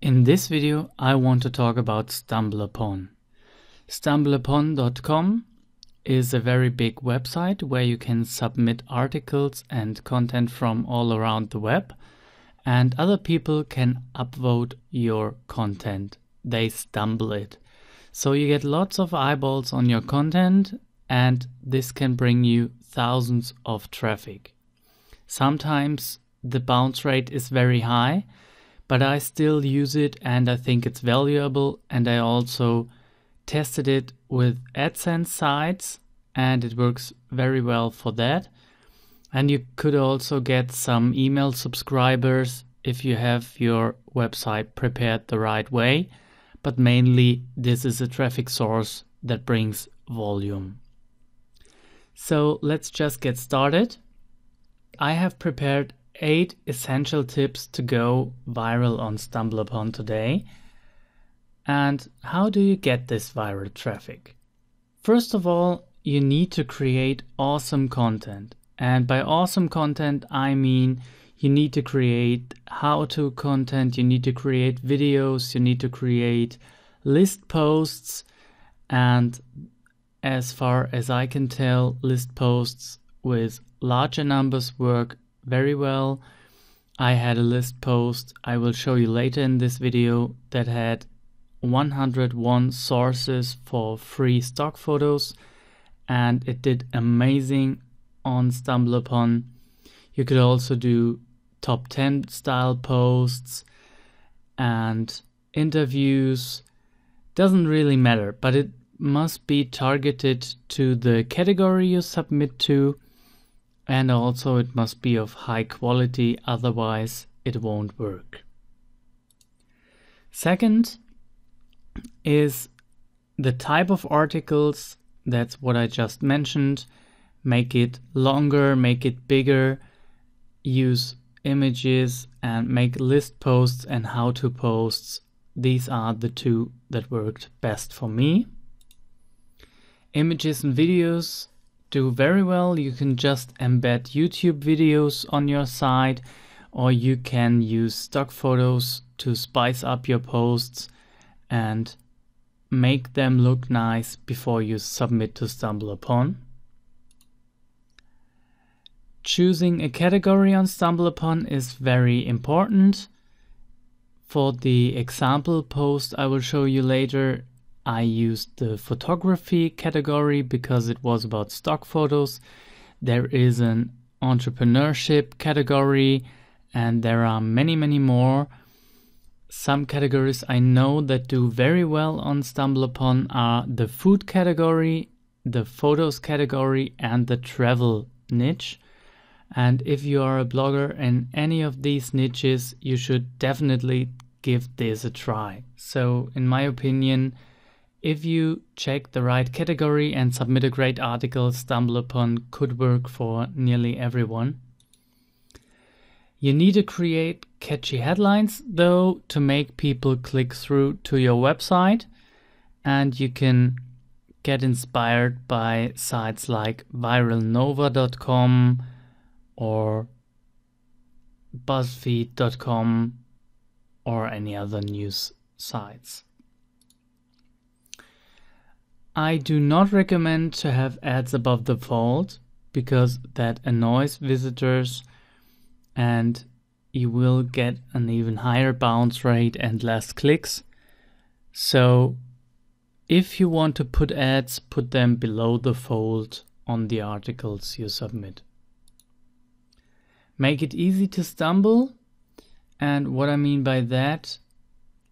In this video, I want to talk about StumbleUpon. StumbleUpon.com is a very big website where you can submit articles and content from all around the web, and other people can upvote your content. They stumble it. So you get lots of eyeballs on your content, and this can bring you thousands of traffic. Sometimes the bounce rate is very high, but I still use it and I think it's valuable, and I also tested it with AdSense sites and it works very well for that. And you could also get some email subscribers if you have your website prepared the right way, but mainly this is a traffic source that brings volume. So let's just get started. I have prepared 8 essential tips to go viral on StumbleUpon today. And how do you get this viral traffic? First of all, you need to create awesome content. And by awesome content, I mean you need to create how-to content, you need to create videos, you need to create list posts. And as far as I can tell, list posts with larger numbers work very well. I had a list post I will show you later in this video that had 101 sources for free stock photos, and it did amazing on StumbleUpon. You could also do top 10 style posts and interviews. Doesn't really matter, but it must be targeted to the category you submit to. And also it must be of high quality, otherwise it won't work. Second is the type of articles. That's what I just mentioned. Make it longer, make it bigger, use images and make list posts and how-to posts. These are the 2 that worked best for me. Images and videos do very well. You can just embed YouTube videos on your site, or you can use stock photos to spice up your posts and make them look nice before you submit to StumbleUpon. Choosing a category on StumbleUpon is very important. For the example post I will show you later, I used the photography category because it was about stock photos. There is an entrepreneurship category, and there are many more. Some categories I know that do very well on StumbleUpon are the food category, the photos category, and the travel niche. And if you are a blogger in any of these niches, you should definitely give this a try. So in my opinion, if you check the right category and submit a great article, StumbleUpon could work for nearly everyone. You need to create catchy headlines, though, to make people click through to your website. And you can get inspired by sites like viralnova.com or BuzzFeed.com or any other news sites. I do not recommend to have ads above the fold because that annoys visitors and you will get an even higher bounce rate and less clicks. So if you want to put ads, put them below the fold on the articles you submit. Make it easy to stumble. And what I mean by that,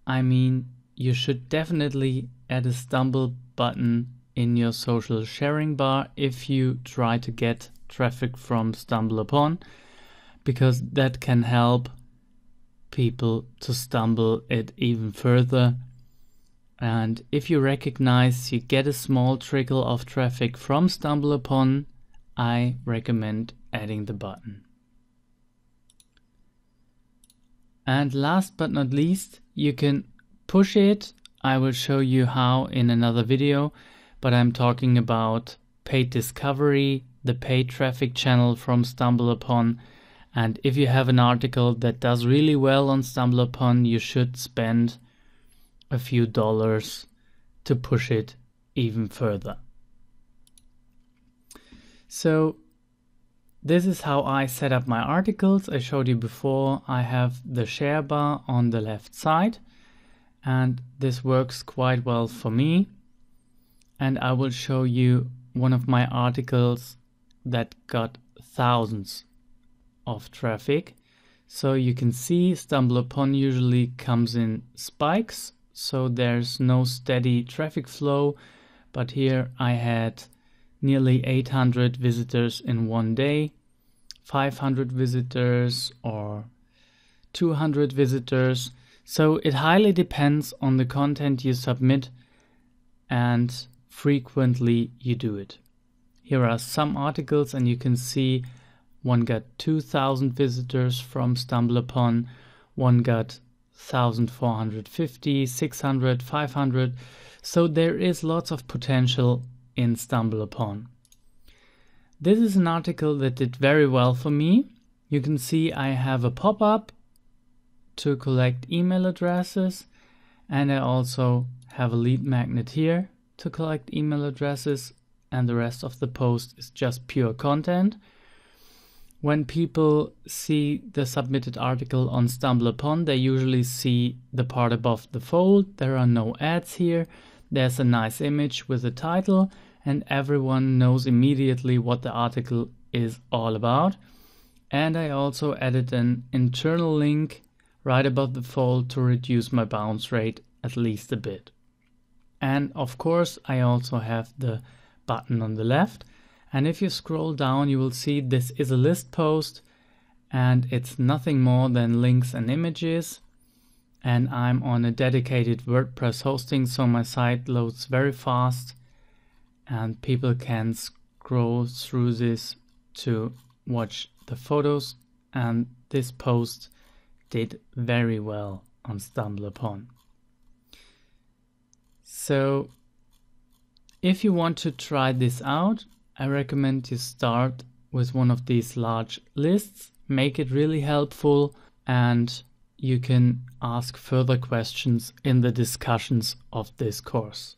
I mean you should definitely add a stumble button in your social sharing bar if you try to get traffic from StumbleUpon, because that can help people to stumble it even further. And if you recognize you get a small trickle of traffic from StumbleUpon, I recommend adding the button. And last but not least, you can push it. I will show you how in another video, but I'm talking about paid discovery, the paid traffic channel from StumbleUpon, And if you have an article that does really well on StumbleUpon, you should spend a few dollars to push it even further. So this is how I set up my articles. I showed you before. I have the share bar on the left side, and this works quite well for me. And I will show you one of my articles that got thousands of traffic. So you can see StumbleUpon usually comes in spikes, so there's no steady traffic flow, but here I had nearly 800 visitors in one day, 500 visitors or 200 visitors. So it highly depends on the content you submit and frequently you do it. Here are some articles, and you can see one got 2,000 visitors from StumbleUpon, one got 1,450, 600, 500. So there is lots of potential in StumbleUpon. This is an article that did very well for me. You can see I have a pop-up to collect email addresses, and I also have a lead magnet here to collect email addresses, and the rest of the post is just pure content. When people see the submitted article on StumbleUpon, they usually see the part above the fold. There are no ads here. There's a nice image with a title, and everyone knows immediately what the article is all about. And I also added an internal link right above the fold to reduce my bounce rate at least a bit. And of course, I also have the button on the left. And if you scroll down, you will see this is a list post, and it's nothing more than links and images. And I'm on a dedicated WordPress hosting, so my site loads very fast, and people can scroll through this to watch the photos. And this post did very well on StumbleUpon. So if you want to try this out, I recommend you start with one of these large lists, make it really helpful, and you can ask further questions in the discussions of this course.